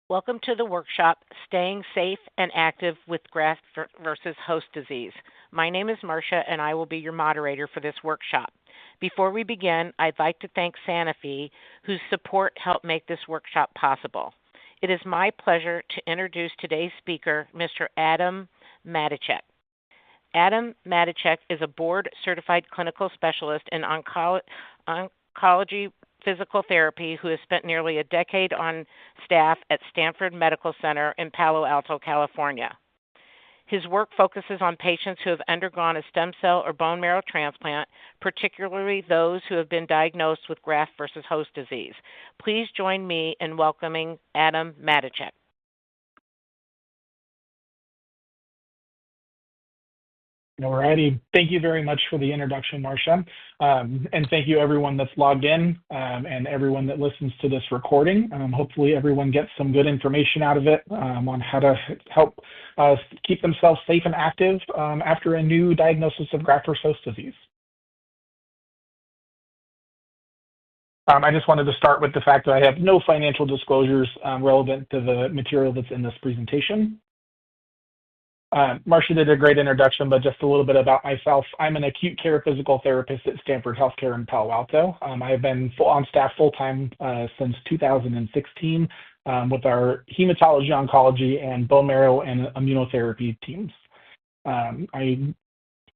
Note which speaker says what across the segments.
Speaker 1: Welcome to the workshop, Staying Safe and Active with Graft-versus-host-disease. My name is Marcia, and I will be your moderator for this workshop. Before we begin, I'd like to thank Sanofi, whose support helped make this workshop possible. It is my pleasure to introduce today's speaker, Mr. Adam Matichak. Adam Matichak is a board-certified clinical specialist in oncology physical therapy who has spent nearly a decade on staff at Stanford Medical Center in Palo Alto, California. His work focuses on patients who have undergone a stem cell or bone marrow transplant, particularly those who have been diagnosed with graft-versus-host-disease. Please join me in welcoming Adam Matichak.
Speaker 2: Alrighty, thank you very much for the introduction, Marcia, and thank you everyone that's logged in and everyone that listens to this recording. Hopefully everyone gets some good information out of it on how to help keep themselves safe and active after a new diagnosis of graft-versus-host-disease. I just wanted to start with the fact that I have no financial disclosures relevant to the material that's in this presentation. Marcia did a great introduction, but just a little bit about myself. I'm an acute care physical therapist at Stanford Healthcare in Palo Alto. I've been on staff full-time since 2016 with our hematology, oncology, and bone marrow and immunotherapy teams. I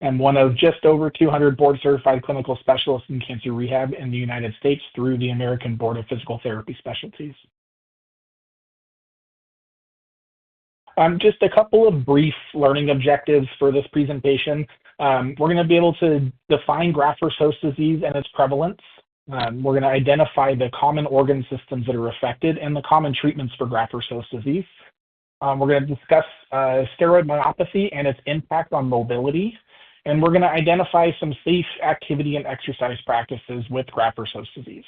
Speaker 2: am one of just over 200 board-certified clinical specialists in cancer rehab in the United States through the American Board of Physical Therapy Specialties. Just a couple of brief learning objectives for this presentation. We're going to be able to define graft-versus-host-disease and its prevalence. We're going to identify the common organ systems that are affected and the common treatments for graft-versus-host-disease. We're going to discuss steroid myopathy and its impact on mobility. And we're going to identify some safe activity and exercise practices with graft-versus-host-disease.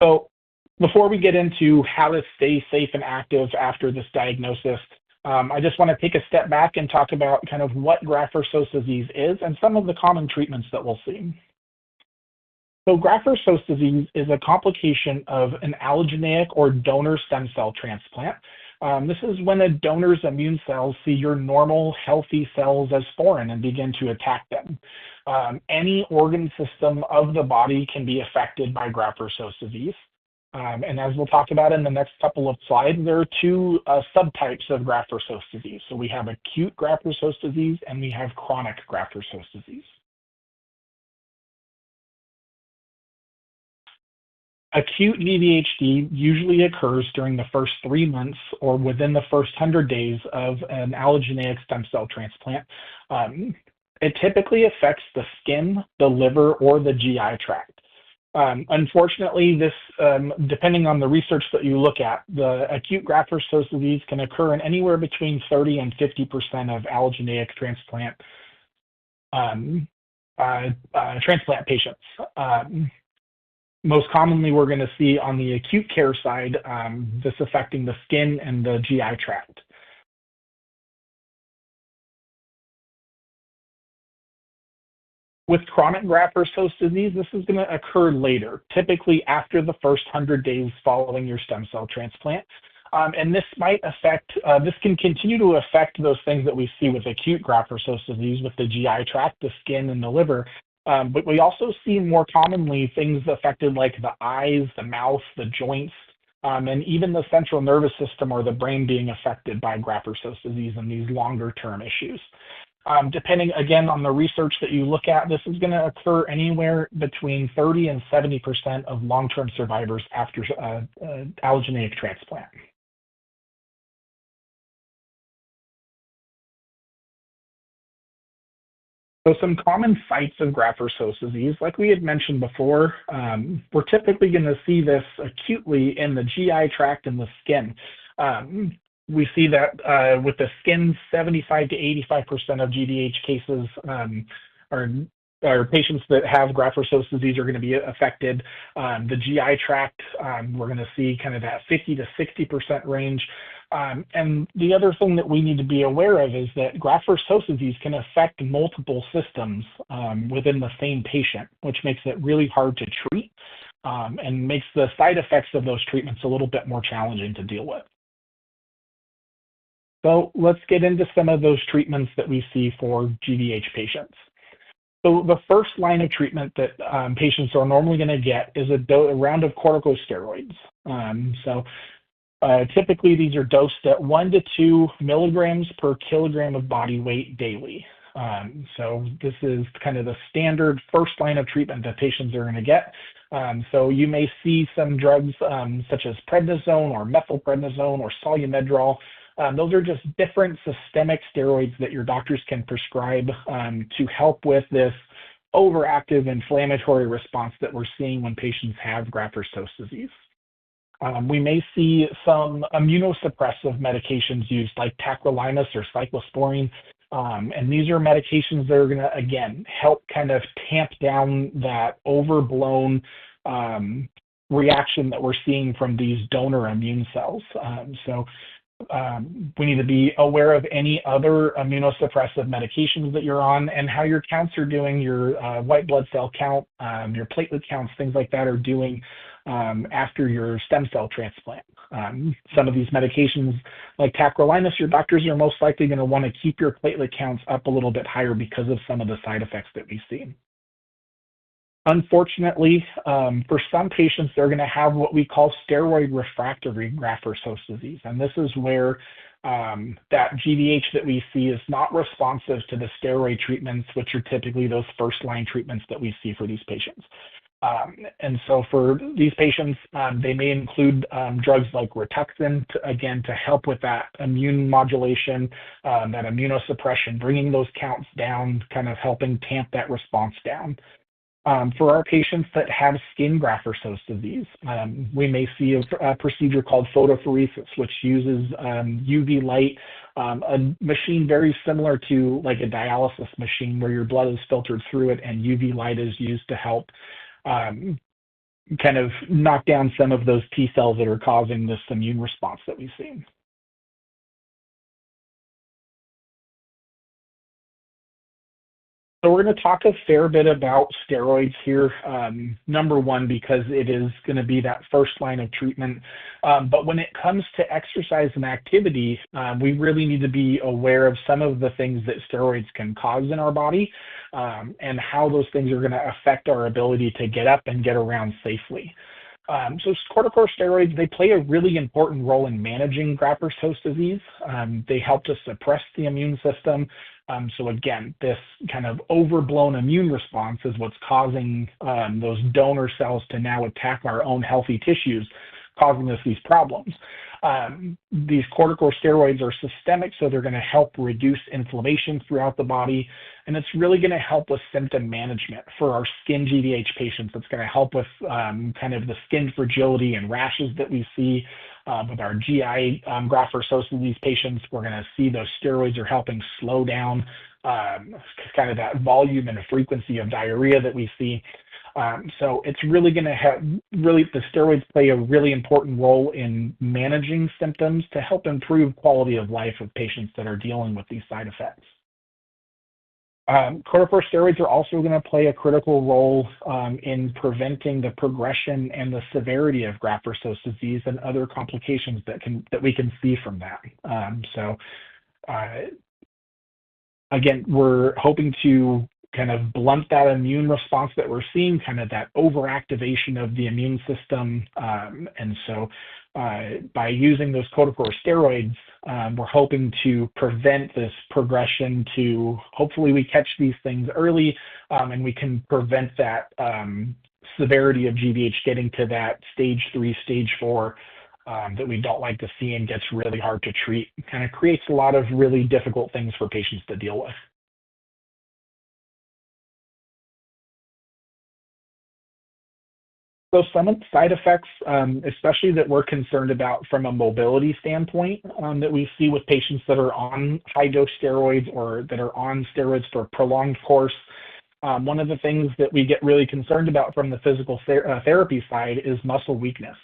Speaker 2: So, before we get into how to stay safe and active after this diagnosis, I just want to take a step back and talk about kind of what graft-versus-host-disease is and some of the common treatments that we'll see. So graft-versus-host-disease is a complication of an allogeneic or donor stem cell transplant. This is when a donor's immune cells see your normal, healthy cells as foreign and begin to attack them. Any organ system of the body can be affected by graft-versus-host-disease. And as we'll talk about in the next couple of slides, there are two subtypes of graft-versus-host-disease. So we have acute graft-versus-host-disease and we have chronic graft-versus-host-disease. Acute GVHD usually occurs during the first 3 months or within the first 100 days of an allogeneic stem cell transplant. It typically affects the skin, the liver, or the GI tract. Unfortunately, this, depending on the research that you look at, the acute graft-versus-host-disease can occur in anywhere between 30 and 50% of allogeneic transplant patients. Most commonly, we're going to see on the acute care side, this affecting the skin and the GI tract. With chronic graft-versus-host-disease, this is going to occur later, typically after the first 100 days following your stem cell transplant. And this might affect, this can continue to affect those things that we see with acute graft-versus-host-disease with the GI tract, the skin, and the liver. But we also see more commonly things affected like the eyes, the mouth, the joints, and even the central nervous system or the brain being affected by graft-versus-host-disease and these longer-term issues. Depending, again, on the research that you look at, this is going to occur anywhere between 30 and 70% of long-term survivors after allogeneic transplant. So some common sites of graft-versus-host-disease, like we had mentioned before, we're typically going to see this acutely in the GI tract and the skin. We see that with the skin, 75 to 85% of GVH cases are patients that have graft-versus-host-disease are going to be affected. The GI tract, we're going to see kind of that 50 to 60% range. And the other thing that we need to be aware of is that graft-versus-host-disease can affect multiple systems within the same patient, which makes it really hard to treat. and makes the side effects of those treatments a little bit more challenging to deal with. So let's get into some of those treatments that we see for GVH patients. So the first line of treatment that patients are normally going to get is a round of corticosteroids. Typically, these are dosed at 1 to 2 milligrams per kilogram of body weight daily. So this is kind of the standard first line of treatment that patients are going to get. So you may see some drugs such as prednisone or methylprednisone or solumedrol. Those are just different systemic steroids that your doctors can prescribe to help with this overactive inflammatory response that we're seeing when patients have graft-versus-host-disease. We may see some immunosuppressive medications used like tacrolimus or cyclosporine. And these are medications that are going to, again, help kind of tamp down that overblown reaction that we're seeing from these donor immune cells. We need to be aware of any other immunosuppressive medications that you're on and how your counts are doing, your white blood cell count, your platelet counts, things like that are doing after your stem cell transplant. Some of these medications like tacrolimus, your doctors are most likely going to want to keep your platelet counts up a little bit higher because of some of the side effects that we see. Unfortunately, for some patients, they're going to have what we call steroid refractory graft-versus-host-disease. And this is where that GVH that we see is not responsive to the steroid treatments, which are typically those first-line treatments that we see for these patients. And so for these patients, they may include drugs like Rituxan, to help with that immune modulation, that immunosuppression, bringing those counts down, kind of helping tamp that response down. For our patients that have skin graft-versus-host-disease, we may see a procedure called photopheresis, which uses UV light, a machine very similar to like a dialysis machine where your blood is filtered through it and UV light is used to help kind of knock down some of those T cells that are causing this immune response that we see. So we're going to talk a fair bit about steroids here, number one, because it is going to be that first line of treatment. But when it comes to exercise and activity, we really need to be aware of some of the things that steroids can cause in our body and how those things are going to affect our ability to get up and get around safely. So corticosteroids, they play a really important role in managing graft-versus-host-disease. They help to suppress the immune system. So again, this kind of overblown immune response is what's causing those donor cells to now attack our own healthy tissues, causing us these problems. These corticosteroids are systemic, so they're going to help reduce inflammation throughout the body, and it's really going to help with symptom management for our skin GVH patients. It's going to help with kind of the skin fragility and rashes that we see. With our GI graft-versus-host-disease patients, we're going to see those steroids are helping slow down kind of that volume and frequency of diarrhea that we see. So it's really going to have, the steroids play a really important role in managing symptoms to help improve quality of life of patients that are dealing with these side effects. Corticosteroids are also going to play a critical role in preventing the progression and the severity of graft-versus-host-disease and other complications that we can see from that. Again, we're hoping to kind of blunt that immune response that we're seeing, kind of that overactivation of the immune system. And so by using those corticosteroids, we're hoping to prevent this progression to, hopefully we catch these things early and we can prevent that severity of GVH getting to that stage 3, stage 4 that we don't like to see and gets really hard to treat. It kind of creates a lot of really difficult things for patients to deal with. So some of the side effects, especially that we're concerned about from a mobility standpoint, that we see with patients that are on high-dose steroids or that are on steroids for a prolonged course, one of the things that we get really concerned about from the physical therapy side is muscle weakness.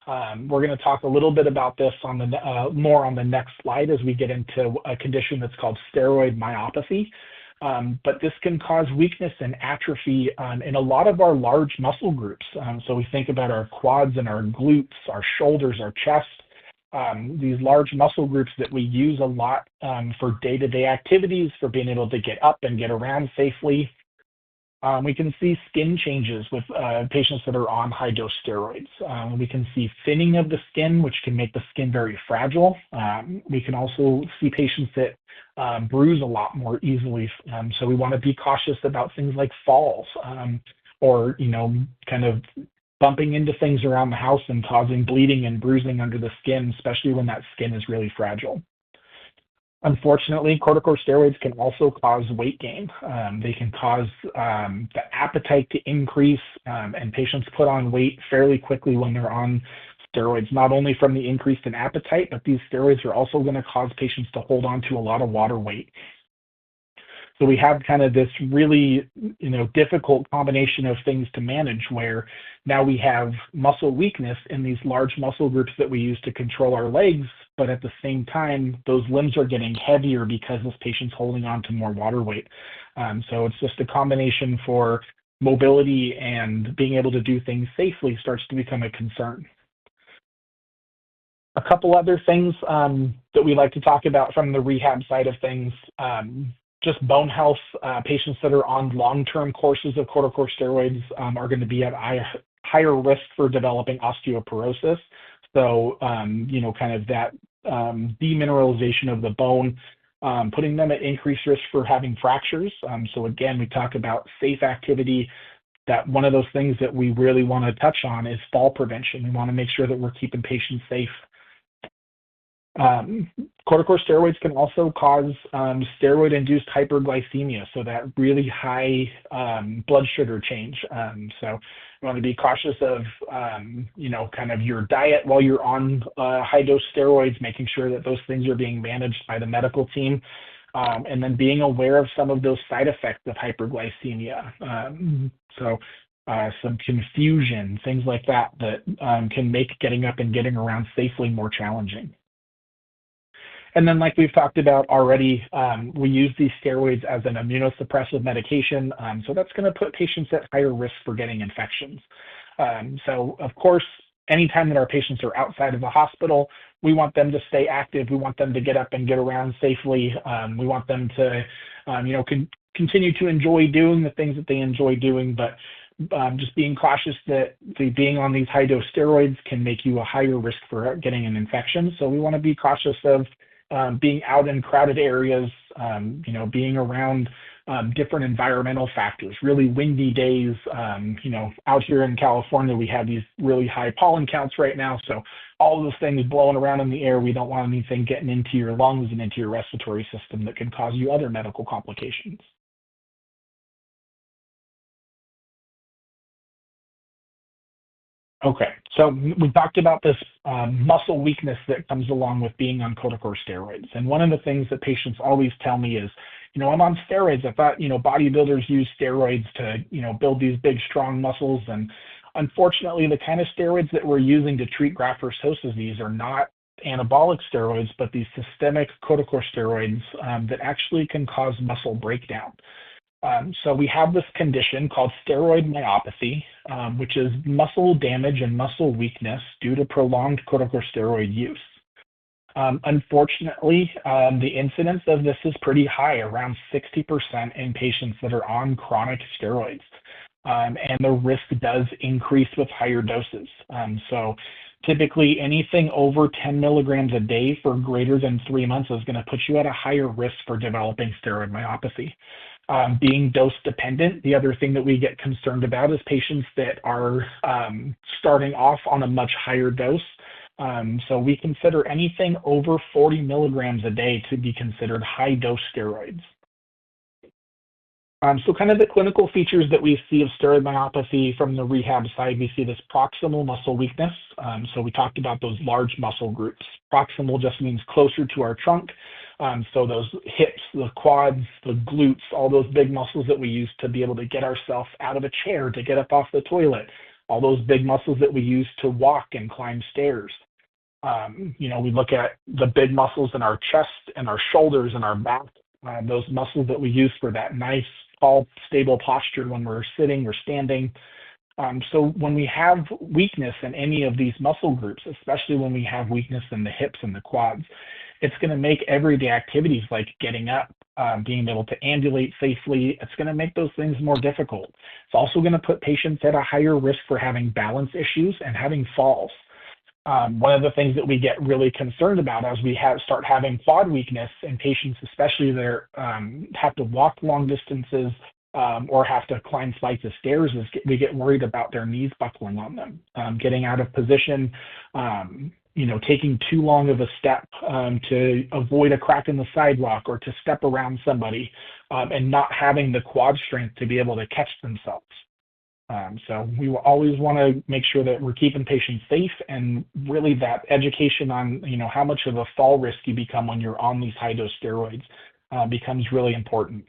Speaker 2: We're going to talk a little bit about this on the more on the next slide as we get into a condition that's called steroid myopathy. but this can cause weakness and atrophy in a lot of our large muscle groups. So we think about our quads and our glutes, our shoulders, our chest, these large muscle groups that we use a lot for day-to-day activities, for being able to get up and get around safely. We can see skin changes with patients that are on high-dose steroids. We can see thinning of the skin, which can make the skin very fragile. We can also see patients that bruise a lot more easily. So we want to be cautious about things like falls or, kind of bumping into things around the house and causing bleeding and bruising under the skin, especially when that skin is really fragile. Unfortunately, corticosteroids can also cause weight gain. They can cause the appetite to increase, and patients put on weight fairly quickly when they're on steroids, not only from the increase in appetite, but these steroids are also going to cause patients to hold on to a lot of water weight. So we have kind of this really, difficult combination of things to manage, where now we have muscle weakness in these large muscle groups that we use to control our legs, but at the same time, those limbs are getting heavier because this patient's holding on to more water weight. So it's just a combination for mobility, and being able to do things safely starts to become a concern. A couple other things that we like to talk about from the rehab side of things. Just bone health. Patients that are on long-term courses of corticosteroids are going to be at higher risk for developing osteoporosis. So, kind of that demineralization of the bone, putting them at increased risk for having fractures. So again, we talk about safe activity. That one of those things that we really want to touch on is fall prevention. We want to make sure that we're keeping patients safe. Corticosteroids can also cause steroid-induced hyperglycemia, so that really high blood sugar change. So you want to be cautious of, kind of your diet while you're on high-dose steroids, making sure that those things are being managed by the medical team, and then being aware of some of those side effects of hyperglycemia. Some confusion, things like that can make getting up and getting around safely more challenging. And then, like we've talked about already, we use these steroids as an immunosuppressive medication. So that's going to put patients at higher risk for getting infections. So, of course, anytime that our patients are outside of the hospital, we want them to stay active. We want them to get up and get around safely. We want them to, continue to enjoy doing the things that they enjoy doing, but just being cautious that being on these high-dose steroids can make you a higher risk for getting an infection. So we want to be cautious of being out in crowded areas, being around different environmental factors, really windy days. Out here in California, we have these really high pollen counts right now. So all of those things blowing around in the air, we don't want anything getting into your lungs and into your respiratory system that can cause you other medical complications. Okay, so we talked about this muscle weakness that comes along with being on corticosteroids. And one of the things that patients always tell me is, I'm on steroids. I thought, bodybuilders use steroids to, build these big, strong muscles. And unfortunately, the kind of steroids that we're using to treat graft-versus-host-disease are not anabolic steroids, but these systemic corticosteroids that actually can cause muscle breakdown. So we have this condition called steroid myopathy, which is muscle damage and muscle weakness due to prolonged corticosteroid use. Unfortunately, the incidence of this is pretty high, around 60% in patients that are on chronic steroids. And the risk does increase with higher doses. So typically anything over 10 milligrams a day for greater than 3 months is going to put you at a higher risk for developing steroid myopathy. Being dose dependent, the other thing that we get concerned about is patients that are starting off on a much higher dose. So we consider anything over 40 milligrams a day to be considered high dose steroids. So kind of the clinical features that we see of steroid myopathy from the rehab side, we see this proximal muscle weakness. So we talked about those large muscle groups. Proximal just means closer to our trunk. So those hips, the quads, the glutes, all those big muscles that we use to be able to get ourselves out of a chair, to get up off the toilet, all those big muscles that we use to walk and climb stairs. We look at the big muscles in our chest and our shoulders and our back. those muscles that we use for that nice, tall, stable posture when we're sitting or standing. So when we have weakness in any of these muscle groups, especially when we have weakness in the hips and the quads, it's going to make everyday activities like getting up, being able to ambulate safely, it's going to make those things more difficult. It's also going to put patients at a higher risk for having balance issues and having falls. One of the things that we get really concerned about as we start having quad weakness in patients, especially that have to walk long distances, or have to climb flights of stairs, is we get worried about their knees buckling on them, getting out of position, taking too long of a step to avoid a crack in the sidewalk or to step around somebody, and not having the quad strength to be able to catch themselves. So we will always want to make sure that we're keeping patients safe, and really that education on how much of a fall risk you become when you're on these high-dose steroids becomes really important.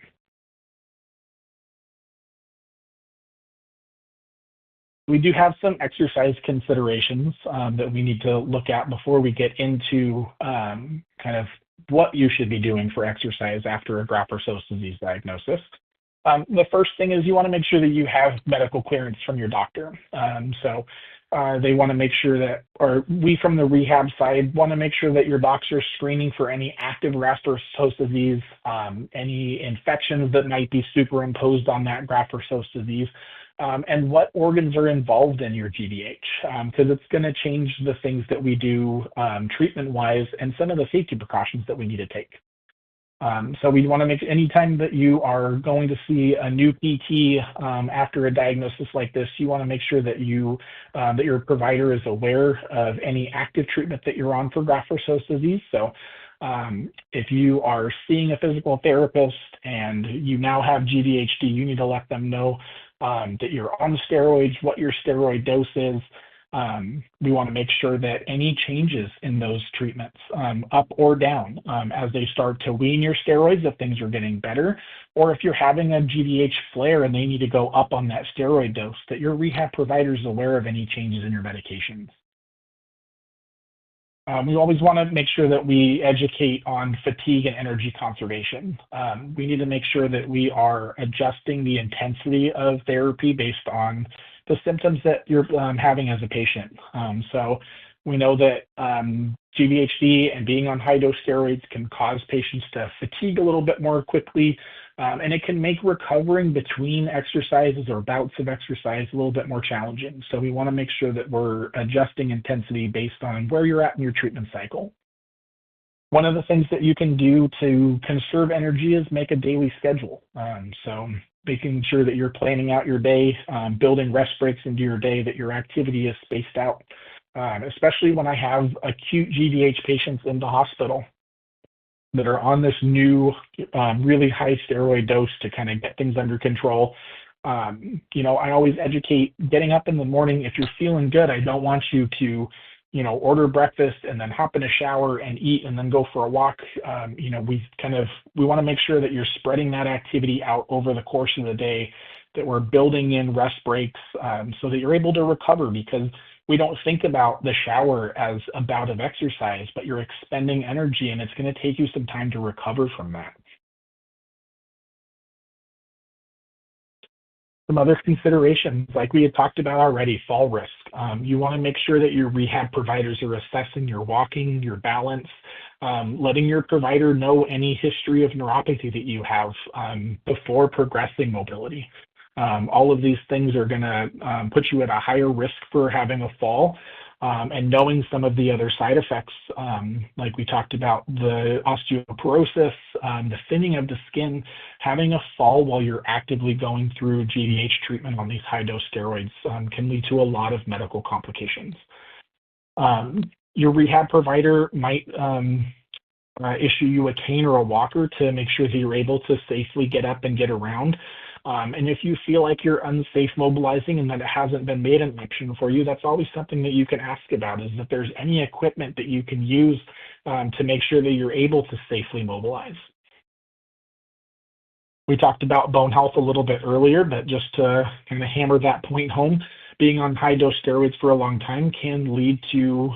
Speaker 2: We do have some exercise considerations that we need to look at before we get into kind of what you should be doing for exercise after a graft-versus-host-disease diagnosis. The first thing is you want to make sure that you have medical clearance from your doctor. So they want to make sure that, or we from the rehab side want to make sure that your docs are screening for any active graft-versus-host-disease, any infections that might be superimposed on that graft-versus-host-disease, and what organs are involved in your GVH, because it's going to change the things that we do treatment-wise and some of the safety precautions that we need to take. So we want to make, anytime that you are going to see a new PT after a diagnosis like this, you want to make sure that that your provider is aware of any active treatment that you're on for graft-versus-host-disease. So if you are seeing a physical therapist and you now have GVHD, you need to let them know that you're on steroids, what your steroid dose is. We want to make sure that any changes in those treatments, up or down, as they start to wean your steroids, if things are getting better, or if you're having a GVH flare and they need to go up on that steroid dose, that your rehab provider is aware of any changes in your medications. We always want to make sure that we educate on fatigue and energy conservation. We need to make sure that we are adjusting the intensity of therapy based on the symptoms that you're having as a patient. So we know that GVHD and being on high-dose steroids can cause patients to fatigue a little bit more quickly, and it can make recovering between exercises or bouts of exercise a little bit more challenging. So we want to make sure that we're adjusting intensity based on where you're at in your treatment cycle. One of the things that you can do to conserve energy is make a daily schedule. So making sure that you're planning out your day, building rest breaks into your day, that your activity is spaced out. Especially when I have acute GVH patients in the hospital that are on this new, really high steroid dose to kind of get things under control. I always educate getting up in the morning. If you're feeling good, I don't want you to, order breakfast and then hop in a shower and eat and then go for a walk. We want to make sure that you're spreading that activity out over the course of the day, that we're building in rest breaks so that you're able to recover, because we don't think about the shower as a bout of exercise, but you're expending energy and it's going to take you some time to recover from that. Some other considerations, like we had talked about already, fall risk. You want to make sure that your rehab providers are assessing your walking, your balance, letting your provider know any history of neuropathy that you have before progressing mobility. All of these things are going to put you at a higher risk for having a fall, and knowing some of the other side effects, like we talked about, the osteoporosis, the thinning of the skin. Having a fall while you're actively going through GVH treatment on these high-dose steroids can lead to a lot of medical complications. Your rehab provider might issue you a cane or a walker to make sure that you're able to safely get up and get around. And if you feel like you're unsafe mobilizing and that it hasn't been made an option for you, that's always something that you can ask about, is if there's any equipment that you can use to make sure that you're able to safely mobilize. We talked about bone health a little bit earlier, but just to kind of hammer that point home, being on high-dose steroids for a long time can lead to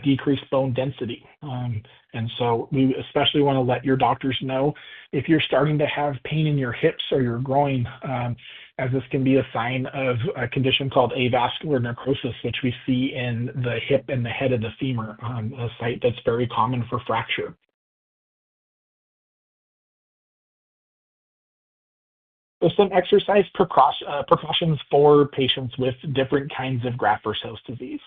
Speaker 2: decreased bone density. And so we especially want to let your doctors know if you're starting to have pain in your hips or your groin, as this can be a sign of a condition called avascular necrosis, which we see in the hip and the head of the femur, a site that's very common for fracture. So some exercise precautions for patients with different kinds of graft-versus-host-disease.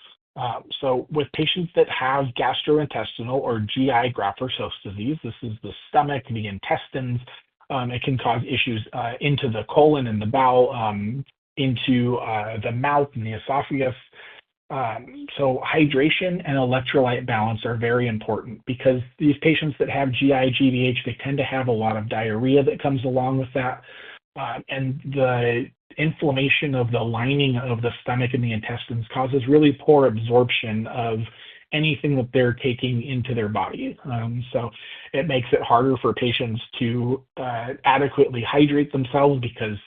Speaker 2: So with patients that have gastrointestinal or GI graft-versus-host-disease, this is the stomach, the intestines. It can cause issues into the colon and the bowel, into the mouth and the esophagus. So hydration and electrolyte balance are very important because these patients that have GI GVH, they tend to have a lot of diarrhea that comes along with that. And the inflammation of the lining of the stomach and the intestines causes really poor absorption of anything that they're taking into their body. So it makes it harder for patients to adequately hydrate themselves because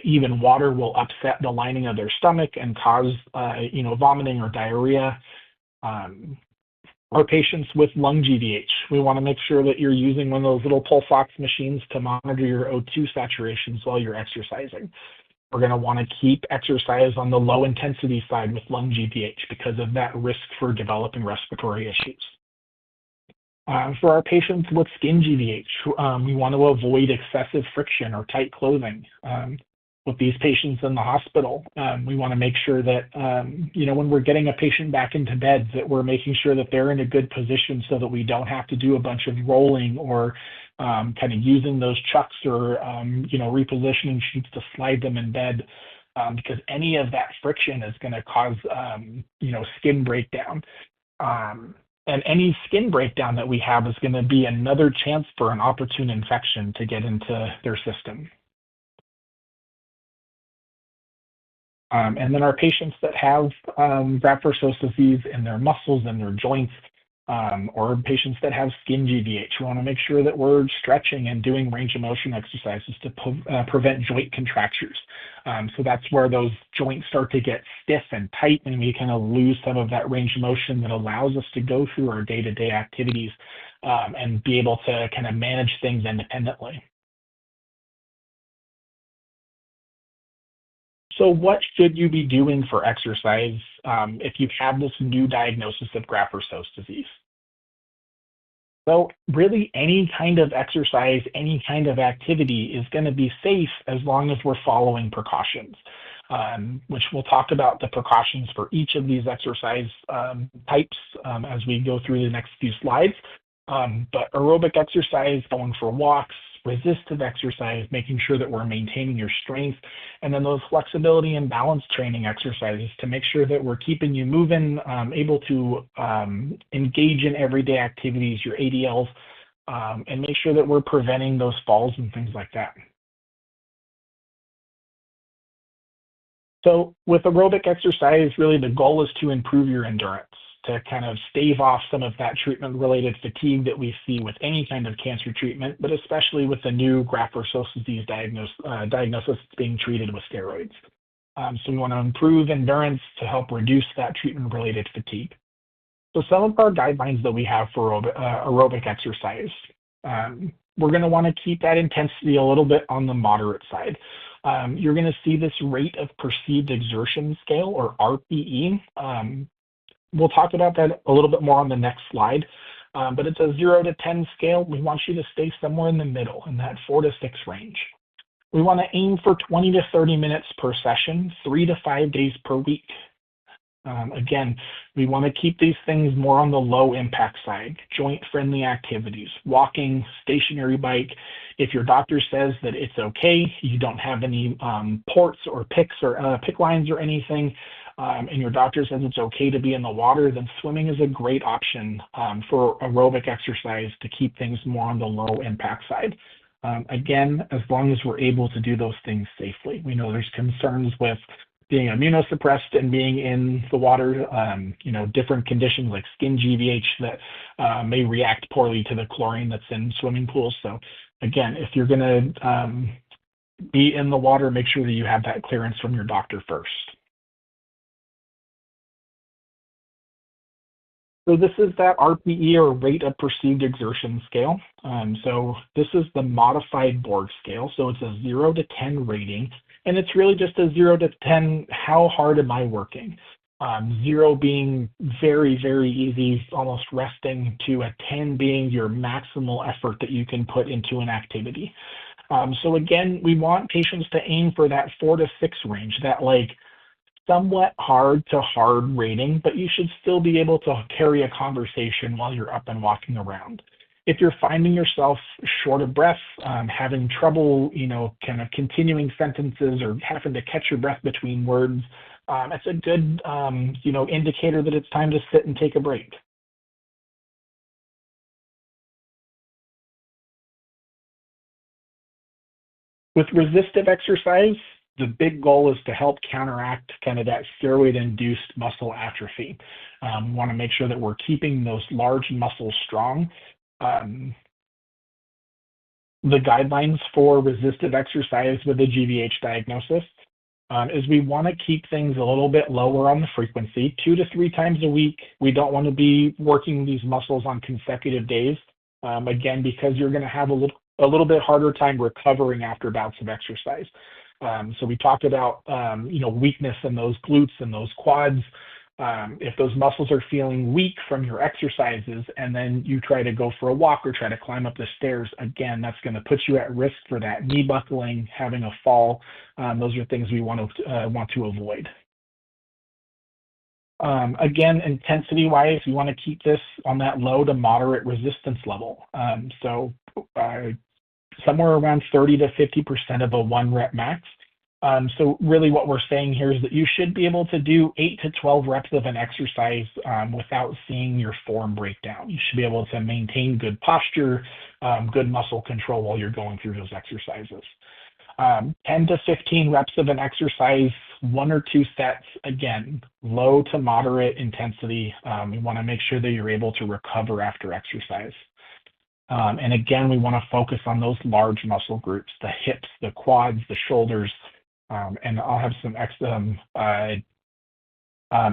Speaker 2: even water will upset the lining of their stomach and cause vomiting or diarrhea. Or patients with lung GVH, we want to make sure that you're using one of those little pulse ox machines to monitor your O2 saturations while you're exercising. We're going to want to keep exercise on the low intensity side with lung GVH because of that risk for developing respiratory issues. For our patients with skin GVH, we want to avoid excessive friction or tight clothing. With these patients in the hospital, we want to make sure that, when we're getting a patient back into bed, that we're making sure that they're in a good position so that we don't have to do a bunch of rolling or kind of using those chucks or, repositioning sheets to slide them in bed, because any of that friction is going to cause, skin breakdown. And any skin breakdown that we have is going to be another chance for an opportune infection to get into their system. And then our patients that have graft-versus-host-disease in their muscles and their joints, or patients that have skin GVH, we want to make sure that we're stretching and doing range of motion exercises to prevent joint contractures. So that's where those joints start to get stiff and tight, and we kind of lose some of that range of motion that allows us to go through our day-to-day activities and be able to kind of manage things independently. So what should you be doing for exercise if you have this new diagnosis of graft-versus-host-disease? So really any kind of exercise, any kind of activity is going to be safe as long as we're following precautions, which we'll talk about the precautions for each of these exercise types as we go through the next few slides. But aerobic exercise, going for walks, resistive exercise, making sure that we're maintaining your strength, and then those flexibility and balance training exercises to make sure that we're keeping you moving, able to engage in everyday activities, your ADLs, and make sure that we're preventing those falls and things like that. So with aerobic exercise, really the goal is to improve your endurance, to kind of stave off some of that treatment-related fatigue that we see with any kind of cancer treatment, but especially with the new graft-versus-host-disease diagnosis being treated with steroids. So we want to improve endurance to help reduce that treatment-related fatigue. So some of our guidelines that we have for aerobic exercise, we're going to want to keep that intensity a little bit on the moderate side. You're going to see this rate of perceived exertion scale, or RPE. We'll talk about that a little bit more on the next slide, but it's a 0 to 10 scale. We want you to stay somewhere in the middle, in that 4 to 6 range. We want to aim for 20 to 30 minutes per session, 3 to 5 days per week. Again, we want to keep these things more on the low impact side, joint-friendly activities, walking, stationary bike. If your doctor says that it's okay, you don't have any ports or PICC lines or anything, and your doctor says it's okay to be in the water, then swimming is a great option for aerobic exercise to keep things more on the low impact side. Again, as long as we're able to do those things safely. We know there's concerns with being immunosuppressed and being in the water, different conditions like skin GVH that may react poorly to the chlorine that's in swimming pools. So again, if you're going to be in the water, make sure that you have that clearance from your doctor first. So this is that RPE, or rate of perceived exertion scale. So this is the modified Borg scale. So it's a 0 to 10 rating, and it's really just a 0 to 10, how hard am I working? 0 being very, very easy, almost resting, to a 10 being your maximal effort that you can put into an activity. So again, we want patients to aim for that 4 to 6 range, that like somewhat hard to hard rating, but you should still be able to carry a conversation while you're up and walking around. If you're finding yourself short of breath, having trouble, kind of continuing sentences or having to catch your breath between words, it's a good, indicator that it's time to sit and take a break. With resistive exercise, the big goal is to help counteract kind of that steroid-induced muscle atrophy. We want to make sure that we're keeping those large muscles strong. The guidelines for resistive exercise with a GVH diagnosis is we want to keep things a little bit lower on the frequency, 2 to 3 times a week. We don't want to be working these muscles on consecutive days, again, because you're going to have a little bit harder time recovering after bouts of exercise. So we talked about, weakness in those glutes and those quads. If those muscles are feeling weak from your exercises and then you try to go for a walk or try to climb up the stairs, again, that's going to put you at risk for that knee buckling, having a fall. Those are things we want to avoid. Again, intensity-wise, we want to keep this on that low to moderate resistance level. So somewhere around 30 to 50% of a 1 rep max. So really what we're saying here is that you should be able to do 8 to 12 reps of an exercise without seeing your form break down. You should be able to maintain good posture, good muscle control while you're going through those exercises. 10 to 15 reps of an exercise, 1 or 2 sets, again, low to moderate intensity. We want to make sure that you're able to recover after exercise. And again, we want to focus on those large muscle groups, the hips, the quads, the shoulders, and I'll have some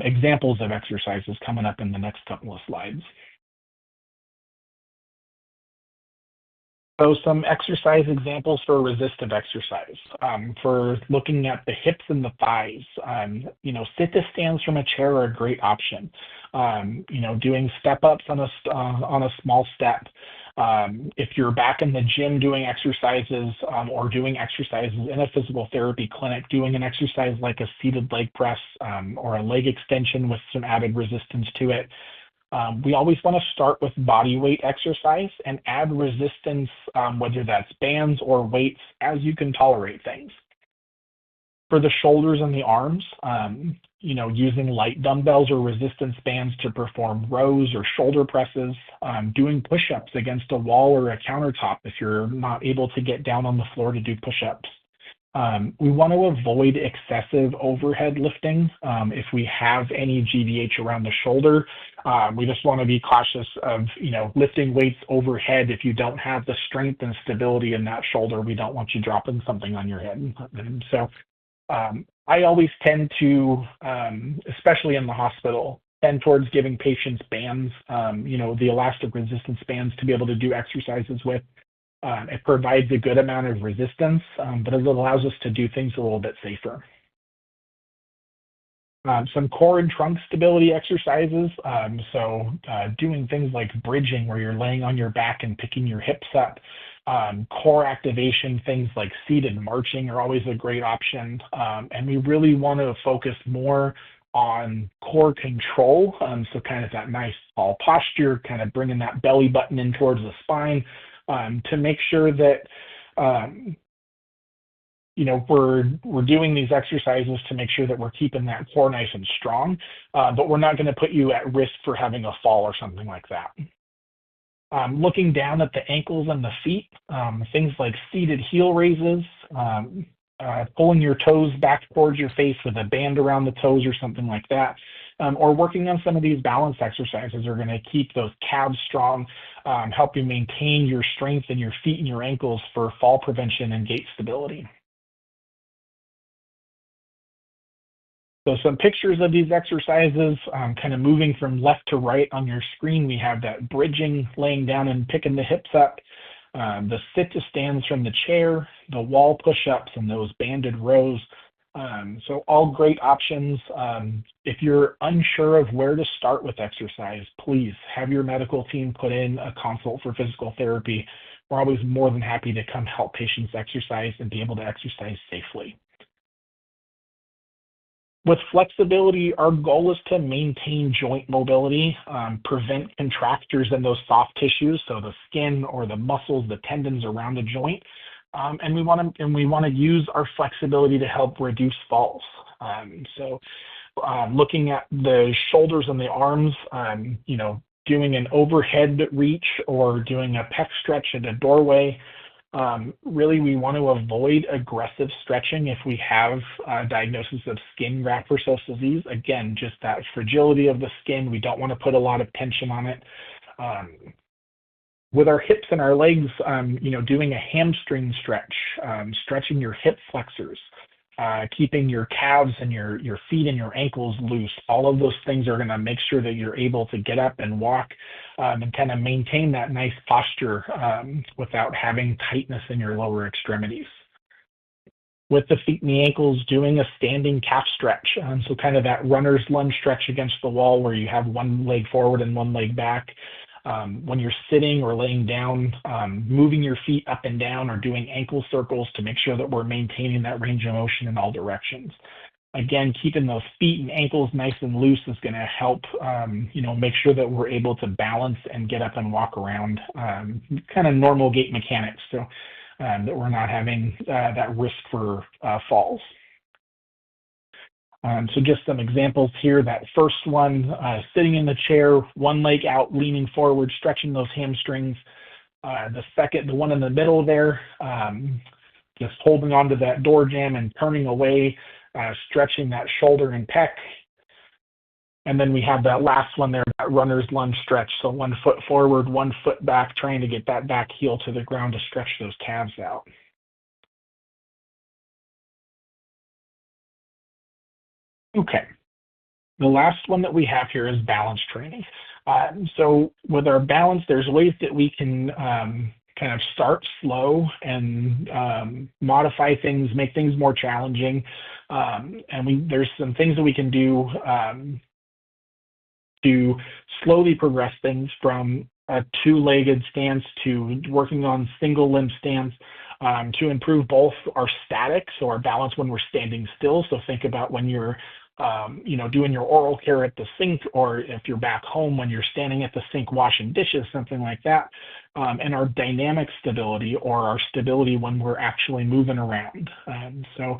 Speaker 2: examples of exercises coming up in the next couple of slides. So some exercise examples for resistive exercise. For looking at the hips and the thighs, sit to stands from a chair are a great option. Doing step-ups on a small step. If you're back in the gym doing exercises or doing exercises in a physical therapy clinic, doing an exercise like a seated leg press or a leg extension with some added resistance to it. We always want to start with body weight exercise and add resistance, whether that's bands or weights, as you can tolerate things. For the shoulders and the arms, using light dumbbells or resistance bands to perform rows or shoulder presses, doing push-ups against a wall or a countertop if you're not able to get down on the floor to do push-ups. We want to avoid excessive overhead lifting. If we have any GVH around the shoulder, we just want to be cautious of, lifting weights overhead. If you don't have the strength and stability in that shoulder, we don't want you dropping something on your head. So I always tend to, especially in the hospital, tend towards giving patients bands, the elastic resistance bands to be able to do exercises with. It provides a good amount of resistance, but it allows us to do things a little bit safer. Some core and trunk stability exercises. Doing things like bridging where you're laying on your back and picking your hips up. Core activation, things like seated marching are always a great option. And we really want to focus more on core control. So kind of that nice tall posture, kind of bringing that belly button in towards the spine. To make sure that we're doing these exercises to make sure that we're keeping that core nice and strong, but we're not going to put you at risk for having a fall or something like that. Looking down at the ankles and the feet, things like seated heel raises, pulling your toes back towards your face with a band around the toes or something like that. Or working on some of these balance exercises are going to keep those calves strong, help you maintain your strength in your feet and your ankles for fall prevention and gait stability. So some pictures of these exercises, kind of moving from left to right on your screen. We have that bridging, laying down and picking the hips up, the sit to stands from the chair, the wall push-ups, and those banded rows. So all great options. If you're unsure of where to start with exercise, please have your medical team put in a consult for physical therapy. We're always more than happy to come help patients exercise and be able to exercise safely. With flexibility, our goal is to maintain joint mobility, prevent contractures in those soft tissues, so the skin or the muscles, the tendons around the joint, and we want to use our flexibility to help reduce falls. Looking at the shoulders and the arms, doing an overhead reach or doing a pec stretch at a doorway. Really, we want to avoid aggressive stretching if we have a diagnosis of skin graft-versus-host-disease. Again, just that fragility of the skin. We don't want to put a lot of tension on it. With our hips and our legs, doing a hamstring stretch, stretching your hip flexors, keeping your calves and your feet and your ankles loose. All of those things are going to make sure that you're able to get up and walk and kind of maintain that nice posture without having tightness in your lower extremities. With the feet and the ankles, doing a standing calf stretch. So kind of that runner's lunge stretch against the wall where you have one leg forward and one leg back. When you're sitting or laying down, moving your feet up and down or doing ankle circles to make sure that we're maintaining that range of motion in all directions. Again, keeping those feet and ankles nice and loose is going to help, make sure that we're able to balance and get up and walk around, kind of normal gait mechanics, so that we're not having that risk for falls. So just some examples here. That first one, sitting in the chair, one leg out, leaning forward, stretching those hamstrings. The second, the one in the middle there, just holding onto that door jamb and turning away, stretching that shoulder and pec. And then we have that last one there, that runner's lunge stretch. So 1 foot forward, 1 foot back, trying to get that back heel to the ground to stretch those calves out. Okay, the last one that we have here is balance training. So with our balance, there's ways that we can kind of start slow and modify things, make things more challenging. There's some things that we can do to slowly progress things from a two-legged stance to working on single limb stance, to improve both our static, so our balance when we're standing still. So think about when you're doing your oral care at the sink, or if you're back home when you're standing at the sink washing dishes, something like that, and our dynamic stability, or our stability when we're actually moving around. So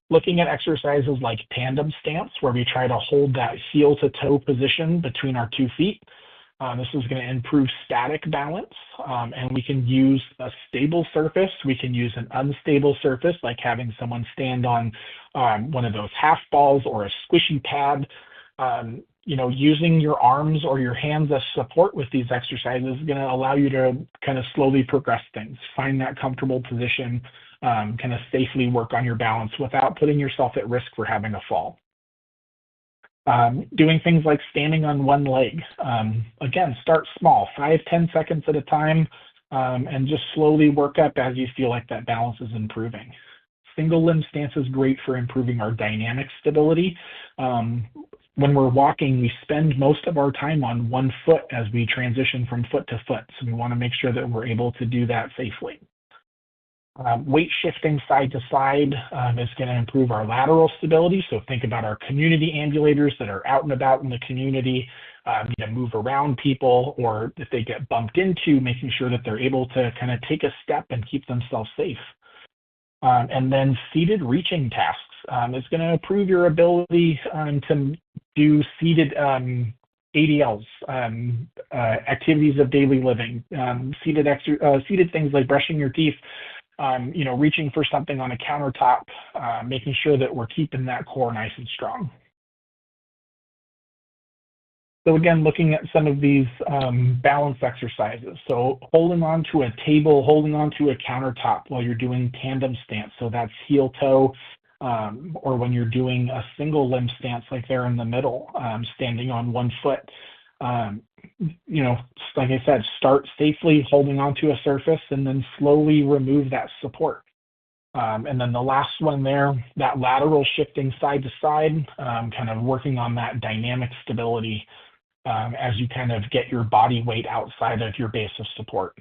Speaker 2: looking at exercises like tandem stance, where we try to hold that heel to toe position between our 2 feet. This is going to improve static balance, and we can use a stable surface. We can use an unstable surface, like having someone stand on one of those half balls or a squishy pad. Using your arms or your hands as support with these exercises is going to allow you to kind of slowly progress things, find that comfortable position, kind of safely work on your balance without putting yourself at risk for having a fall. Doing things like standing on one leg. Again, start small, 5-10 seconds at a time, and just slowly work up as you feel like that balance is improving. Single limb stance is great for improving our dynamic stability. When we're walking, we spend most of our time on 1 foot as we transition from foot to foot. So we want to make sure that we're able to do that safely. Weight shifting side to side is going to improve our lateral stability. So think about our community ambulators that are out and about in the community, move around people, or if they get bumped into, making sure that they're able to kind of take a step and keep themselves safe. And then seated reaching tasks is going to improve your ability to do seated ADLs, activities of daily living, seated things like brushing your teeth, reaching for something on a countertop, making sure that we're keeping that core nice and strong. So again, looking at some of these balance exercises. So holding on to a table, holding on to a countertop while you're doing tandem stance. So that's heel toe, or when you're doing a single limb stance like there in the middle, standing on one foot. Like I said, start safely holding onto a surface and then slowly remove that support. And then the last one there, that lateral shifting side to side, kind of working on that dynamic stability as you kind of get your body weight outside of your base of support.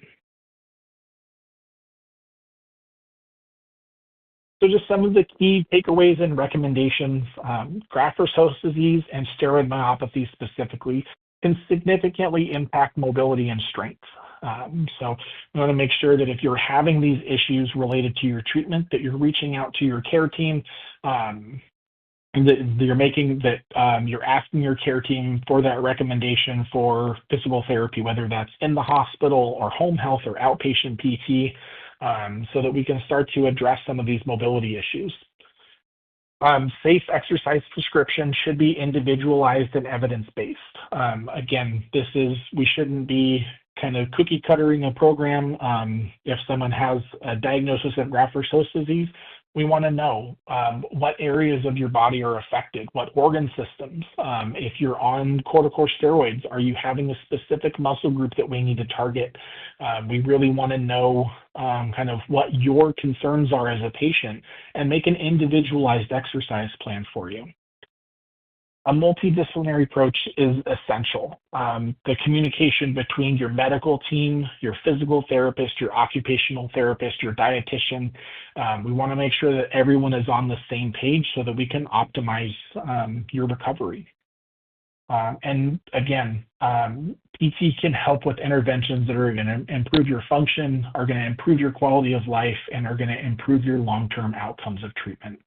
Speaker 2: So just some of the key takeaways and recommendations, graft-versus-host-disease and steroid myopathy specifically can significantly impact mobility and strength. So you want to make sure that if you're having these issues related to your treatment, that you're reaching out to your care team, that you're asking your care team for that recommendation for physical therapy, whether that's in the hospital or home health or outpatient PT, so that we can start to address some of these mobility issues. Safe exercise prescription should be individualized and evidence-based. Again, we shouldn't be kind of cookie cuttering a program. If someone has a diagnosis of graft-versus-host-disease, we want to know what areas of your body are affected, what organ systems. If you're on corticosteroids, are you having a specific muscle group that we need to target? We really want to know kind of what your concerns are as a patient and make an individualized exercise plan for you. A multidisciplinary approach is essential. The communication between your medical team, your physical therapist, your occupational therapist, your dietitian, we want to make sure that everyone is on the same page so that we can optimize your recovery. And again, PT can help with interventions that are going to improve your function, are going to improve your quality of life, and are going to improve your long-term outcomes of treatment.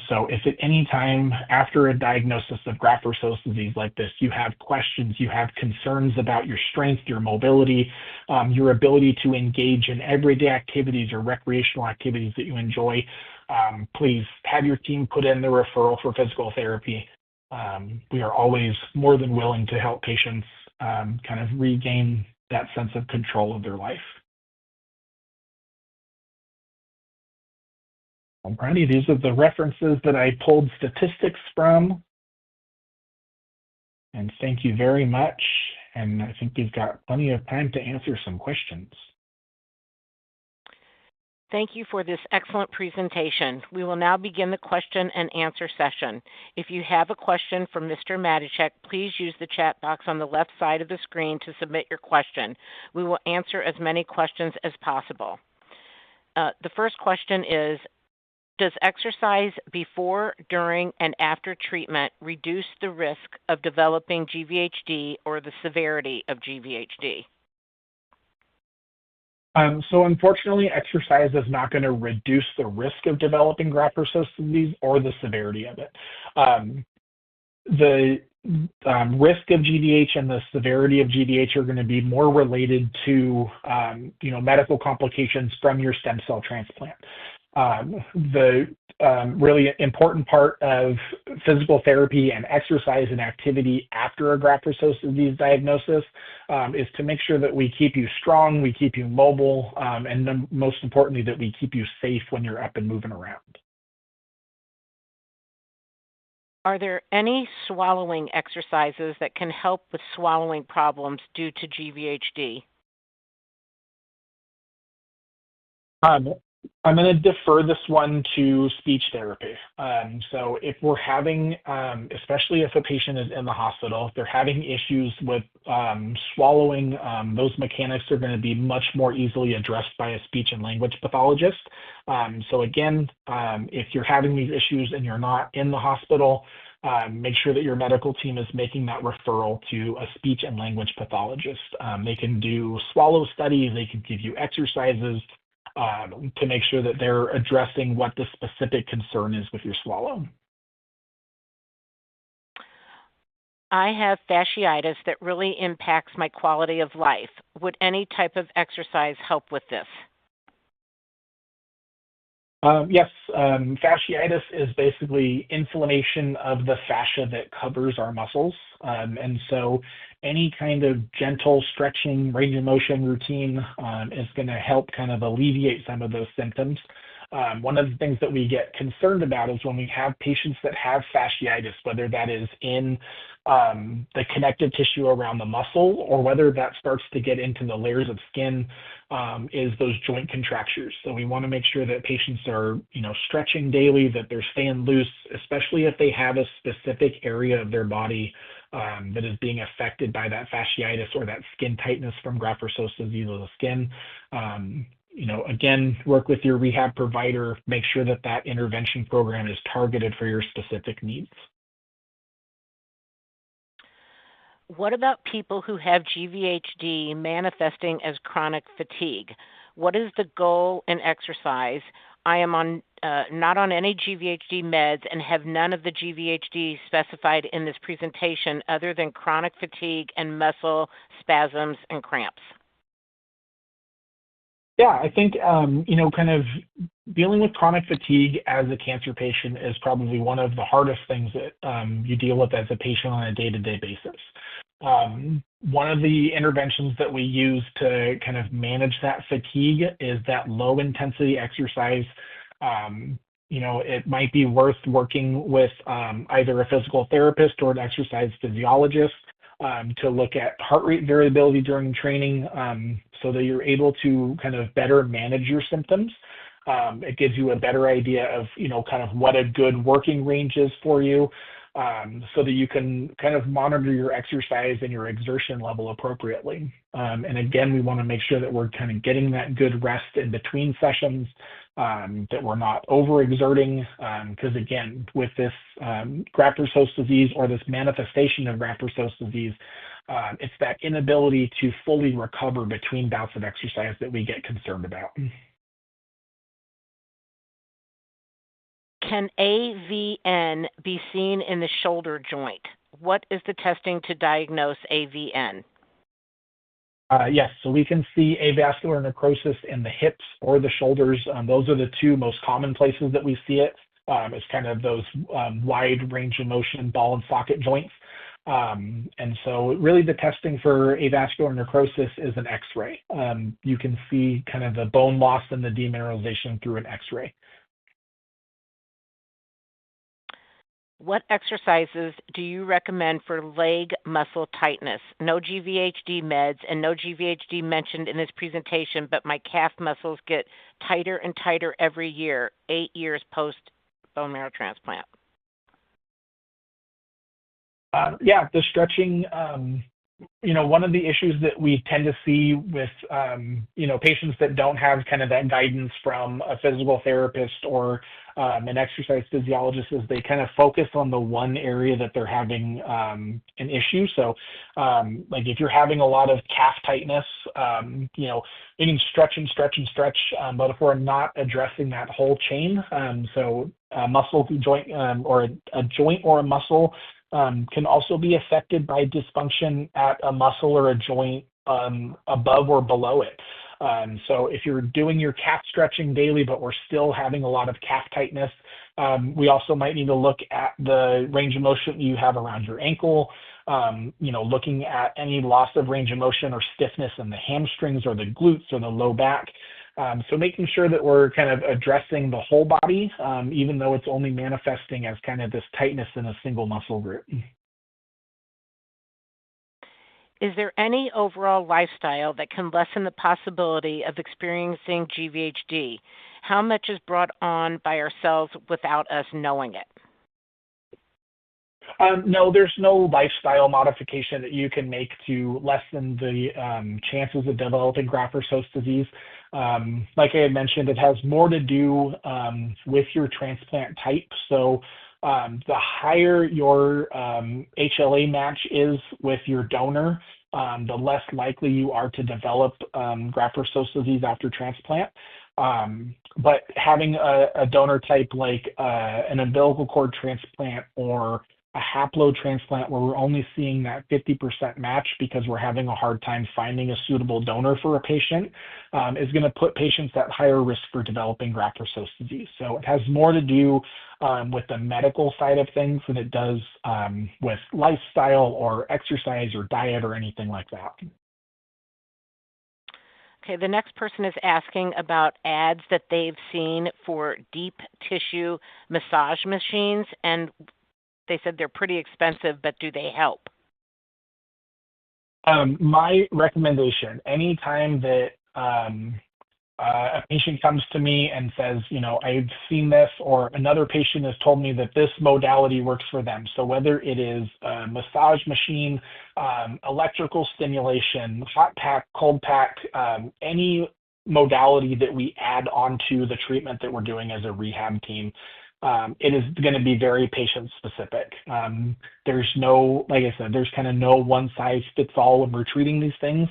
Speaker 2: So if at any time after a diagnosis of graft-versus-host-disease like this, you have questions, you have concerns about your strength, your mobility, your ability to engage in everyday activities or recreational activities that you enjoy, please have your team put in the referral for physical therapy. We are always more than willing to help patients kind of regain that sense of control of their life. Alrighty, these are the references that I pulled statistics from. And thank you very much. And I think we've got plenty of time to answer some questions.
Speaker 1: Thank you for this excellent presentation. We will now begin the question and answer session. If you have a question for Mr. Matichak, please use the chat box on the left side of the screen to submit your question. We will answer as many questions as possible. The first question is, does exercise before, during, and after treatment reduce the risk of developing GVHD or the severity of GVHD?
Speaker 2: So unfortunately, exercise is not going to reduce the risk of developing graft-versus-host-disease or the severity of it. The risk of GVH and the severity of GVH are going to be more related to medical complications from your stem cell transplant. The really important part of physical therapy and exercise and activity after a graft-versus-host-disease diagnosis is to make sure that we keep you strong, we keep you mobile, and most importantly, that we keep you safe when you're up and moving around.
Speaker 1: Are there any swallowing exercises that can help with swallowing problems due to GVHD?
Speaker 2: I'm going to defer this one to speech therapy. So if we're having, especially if a patient is in the hospital, if they're having issues with swallowing, those mechanics are going to be much more easily addressed by a speech and language pathologist. So again, if you're having these issues and you're not in the hospital, make sure that your medical team is making that referral to a speech and language pathologist. They can do swallow studies, they can give you exercises, to make sure that they're addressing what the specific concern is with your swallow.
Speaker 1: I have fasciitis that really impacts my quality of life. Would any type of exercise help with this?
Speaker 2: Yes, fasciitis is basically inflammation of the fascia that covers our muscles. And so any kind of gentle stretching, range of motion routine is going to help kind of alleviate some of those symptoms. One of the things that we get concerned about is when we have patients that have fasciitis, whether that is in the connective tissue around the muscle or whether that starts to get into the layers of skin, is those joint contractures. So we want to make sure that patients are, stretching daily, that they're staying loose, especially if they have a specific area of their body that is being affected by that fasciitis or that skin tightness from graft-versus-host-disease of the skin. Again, work with your rehab provider, make sure that that intervention program is targeted for your specific needs.
Speaker 1: What about people who have GVHD manifesting as chronic fatigue? What is the goal in exercise? I am not on any GVHD meds and have none of the GVHD specified in this presentation other than chronic fatigue and muscle spasms and cramps.
Speaker 2: Yeah, I think, kind of dealing with chronic fatigue as a cancer patient is probably one of the hardest things that you deal with as a patient on a day-to-day basis. One of the interventions that we use to kind of manage that fatigue is that low intensity exercise. It might be worth working with either a physical therapist or an exercise physiologist to look at heart rate variability during training so that you're able to kind of better manage your symptoms. It gives you a better idea of, kind of what a good working range is for you so that you can kind of monitor your exercise and your exertion level appropriately. And again, we want to make sure that we're kind of getting that good rest in between sessions, that we're not overexerting, because again, with this graft-versus-host-disease or this manifestation of graft-versus-host-disease, it's that inability to fully recover between bouts of exercise that we get concerned about.
Speaker 1: Can AVN be seen in the shoulder joint? What is the testing to diagnose AVN?
Speaker 2: Yes, so we can see avascular necrosis in the hips or the shoulders. Those are the two most common places that we see it. It's kind of those wide range of motion ball and socket joints. And so really the testing for avascular necrosis is an X-ray. You can see kind of the bone loss and the demineralization through an X-ray.
Speaker 1: What exercises do you recommend for leg muscle tightness? No GVHD meds and no GVHD mentioned in this presentation, but my calf muscles get tighter and tighter every year, 8 years post bone marrow transplant.
Speaker 2: The stretching, one of the issues that we tend to see with, patients that don't have kind of that guidance from a physical therapist or an exercise physiologist is they kind of focus on the one area that they're having an issue. So, like if you're having a lot of calf tightness, you can stretch and stretch and stretch, but if we're not addressing that whole chain, so a muscle joint or a joint or a muscle can also be affected by dysfunction at a muscle or a joint above or below it. So if you're doing your calf stretching daily, but we're still having a lot of calf tightness, we also might need to look at the range of motion you have around your ankle, looking at any loss of range of motion or stiffness in the hamstrings or the glutes or the low back. So making sure that we're kind of addressing the whole body, even though it's only manifesting as kind of this tightness in a single muscle group.
Speaker 1: Is there any overall lifestyle that can lessen the possibility of experiencing GVHD? How much is brought on by ourselves without us knowing it?
Speaker 2: No, there's no lifestyle modification that you can make to lessen the chances of developing graft-versus-host-disease. Like I had mentioned, it has more to do with your transplant type. So the higher your HLA match is with your donor, the less likely you are to develop graft-versus-host-disease after transplant. But having a donor type like an umbilical cord transplant or a haplo transplant where we're only seeing that 50% match because we're having a hard time finding a suitable donor for a patient is going to put patients at higher risk for developing graft-versus-host-disease. So it has more to do with the medical side of things than it does with lifestyle or exercise or diet or anything like that.
Speaker 1: Okay, the next person is asking about ads that they've seen for deep tissue massage machines, and they said they're pretty expensive, but do they help?
Speaker 2: My recommendation, anytime that a patient comes to me and says, I've seen this, or another patient has told me that this modality works for them. So whether it is a massage machine, electrical stimulation, hot pack, cold pack, any modality that we add onto the treatment that we're doing as a rehab team, it is going to be very patient specific. There's no, like I said, there's kind of no one size fits all when we're treating these things.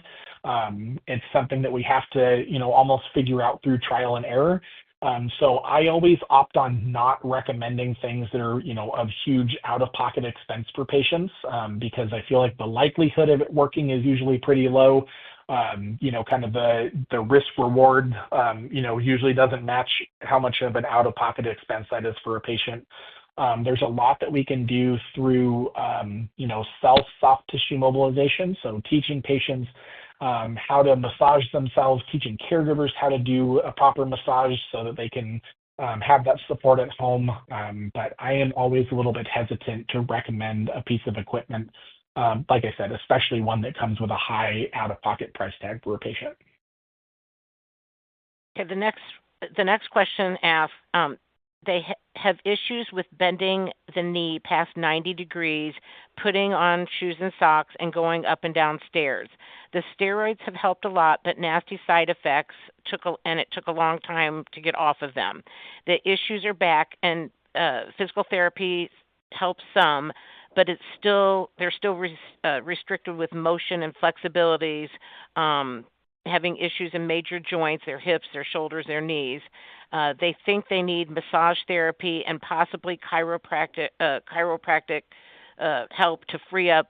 Speaker 2: It's something that we have to, almost figure out through trial and error. So I always opt on not recommending things that are, of huge out-of-pocket expense for patients, because I feel like the likelihood of it working is usually pretty low. Kind of the risk reward, usually doesn't match how much of an out-of-pocket expense that is for a patient. There's a lot that we can do through, self-soft tissue mobilization. So teaching patients how to massage themselves, teaching caregivers how to do a proper massage so that they can have that support at home. But I am always a little bit hesitant to recommend a piece of equipment, like I said, especially one that comes with a high out-of-pocket price tag for a patient.
Speaker 1: Okay, the next question asks, they have issues with bending the knee past 90 degrees, putting on shoes and socks, and going up and down stairs. The steroids have helped a lot, but nasty side effects and it took a long time to get off of them. The issues are back, and physical therapy helps some, but they're still restricted with motion and flexibilities, having issues in major joints, their hips, their shoulders, their knees. They think they need massage therapy and possibly chiropractic help to free up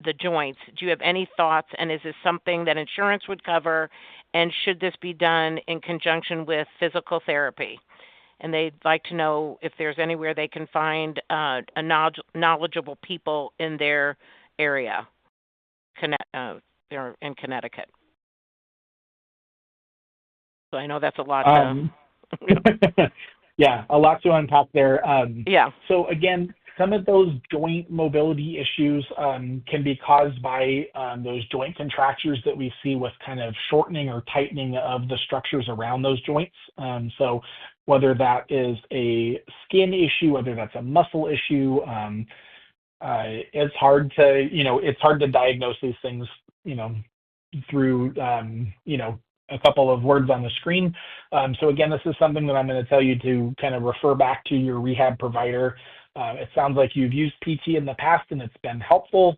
Speaker 1: the joints. Do you have any thoughts, and is this something that insurance would cover, and should this be done in conjunction with physical therapy? And they'd like to know if there's anywhere they can find knowledgeable people in their area. They're in Connecticut. So I know that's a lot.
Speaker 2: Yeah, a lot to unpack there.
Speaker 1: Yeah.
Speaker 2: So again, some of those joint mobility issues can be caused by those joint contractures that we see with kind of shortening or tightening of the structures around those joints. So whether that is a skin issue, whether that's a muscle issue, it's hard to diagnose these things, through, a couple of words on the screen. So again, this is something that I'm going to tell you to kind of refer back to your rehab provider. It sounds like you've used PT in the past and it's been helpful.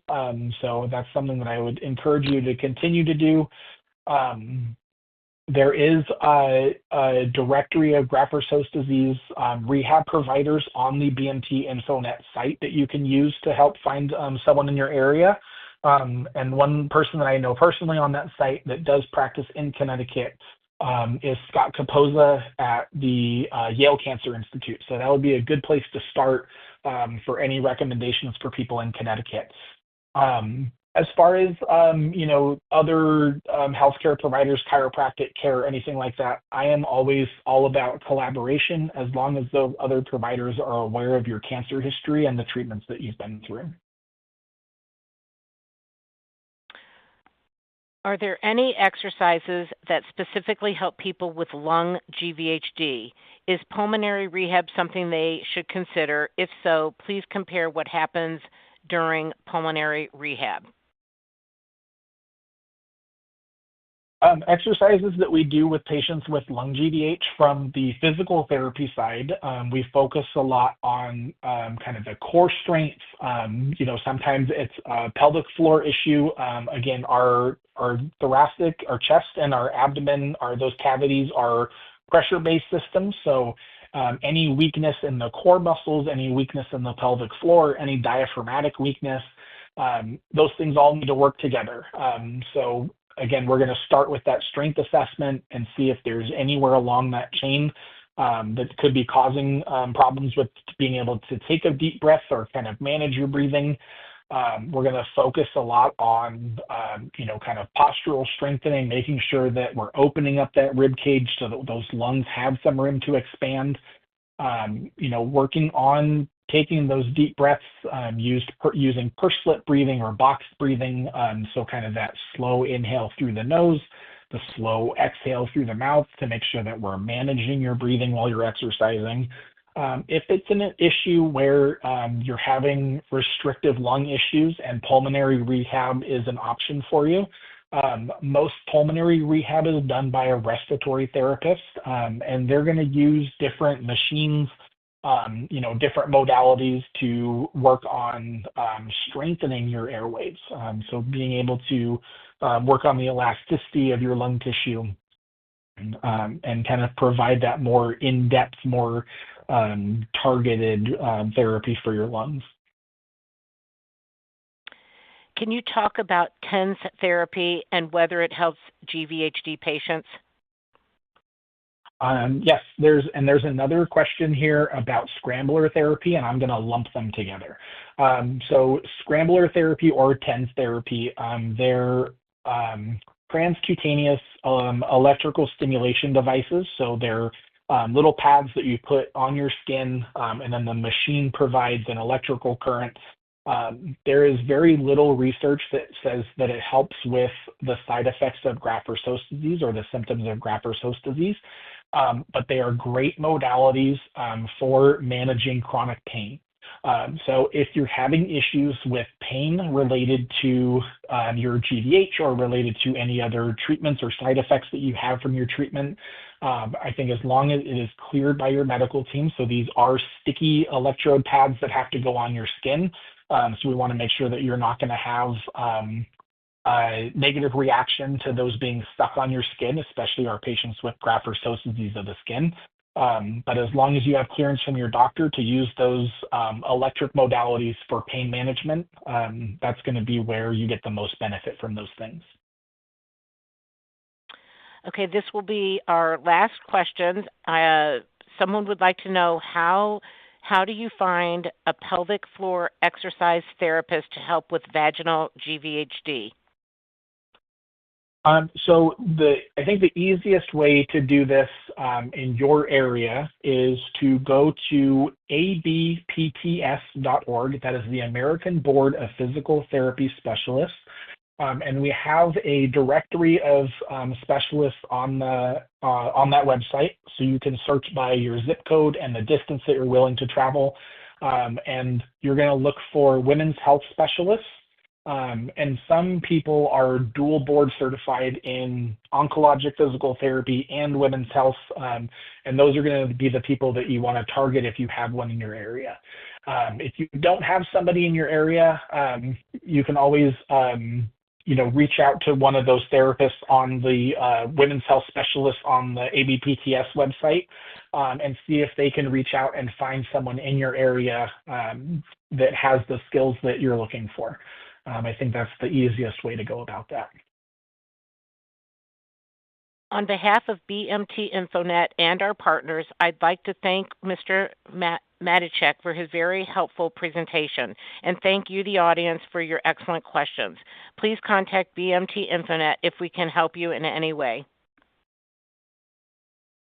Speaker 2: So that's something that I would encourage you to continue to do. There is a directory of graft-versus-host-disease rehab providers on the BMT InfoNet site that you can use to help find someone in your area. And one person that I know personally on that site that does practice in Connecticut is Scott Capozza at the Yale Cancer Institute. So that would be a good place to start for any recommendations for people in Connecticut. As far as, other healthcare providers, chiropractic care, anything like that, I am always all about collaboration as long as those other providers are aware of your cancer history and the treatments that you've been through.
Speaker 1: Are there any exercises that specifically help people with lung GVHD? Is pulmonary rehab something they should consider? If so, please compare what happens during pulmonary rehab.
Speaker 2: Exercises that we do with patients with lung GVH from the physical therapy side, we focus a lot on kind of the core strength. Sometimes it's a pelvic floor issue. Again, our thoracic, our chest, and our abdomen those cavities are pressure-based systems. So any weakness in the core muscles, any weakness in the pelvic floor, any diaphragmatic weakness, those things all need to work together. So again, we're going to start with that strength assessment and see if there's anywhere along that chain that could be causing problems with being able to take a deep breath or kind of manage your breathing. We're going to focus a lot on, kind of postural strengthening, making sure that we're opening up that rib cage so that those lungs have some room to expand. Working on taking those deep breaths, using pursed-lip breathing or boxed breathing, so kind of that slow inhale through the nose, the slow exhale through the mouth to make sure that we're managing your breathing while you're exercising. If it's an issue where you're having restrictive lung issues and pulmonary rehab is an option for you, most pulmonary rehab is done by a respiratory therapist, and they're going to use different machines, different modalities to work on strengthening your airways. So being able to work on the elasticity of your lung tissue and kind of provide that more in-depth, more targeted therapy for your lungs.
Speaker 1: Can you talk about TENS therapy and whether it helps GVHD patients?
Speaker 2: Yes, there's another question here about scrambler therapy, and I'm going to lump them together. So scrambler therapy or TENS therapy, they're transcutaneous electrical stimulation devices. So they're little pads that you put on your skin, and then the machine provides an electrical current. There is very little research that says that it helps with the side effects of graft-versus-host-disease or the symptoms of graft-versus-host-disease, but they are great modalities for managing chronic pain. So if you're having issues with pain related to your GVH or related to any other treatments or side effects that you have from your treatment, I think as long as it is cleared by your medical team, so these are sticky electrode pads that have to go on your skin. So we want to make sure that you're not going to have a negative reaction to those being stuck on your skin, especially our patients with graft-versus-host-disease of the skin. But as long as you have clearance from your doctor to use those electric modalities for pain management, that's going to be where you get the most benefit from those things.
Speaker 1: Okay, this will be our last question. Someone would like to know how do you find a pelvic floor exercise therapist to help with vaginal GVHD?
Speaker 2: So I think the easiest way to do this in your area is to go to abpts.org. That is the American Board of Physical Therapy Specialists. And we have a directory of specialists on that website. So you can search by your zip code and the distance that you're willing to travel. And you're going to look for women's health specialists. And some people are dual board certified in oncologic physical therapy and women's health. And those are going to be the people that you want to target if you have one in your area. If you don't have somebody in your area, you can always reach out to one of those therapists on the women's health specialists on the ABPTS website and see if they can reach out and find someone in your area that has the skills that you're looking for. I think that's the easiest way to go about that.
Speaker 1: On behalf of BMT InfoNet and our partners, I'd like to thank Mr. Matichak for his very helpful presentation, and thank you, the audience, for your excellent questions. Please contact BMT InfoNet if we can help you in any way.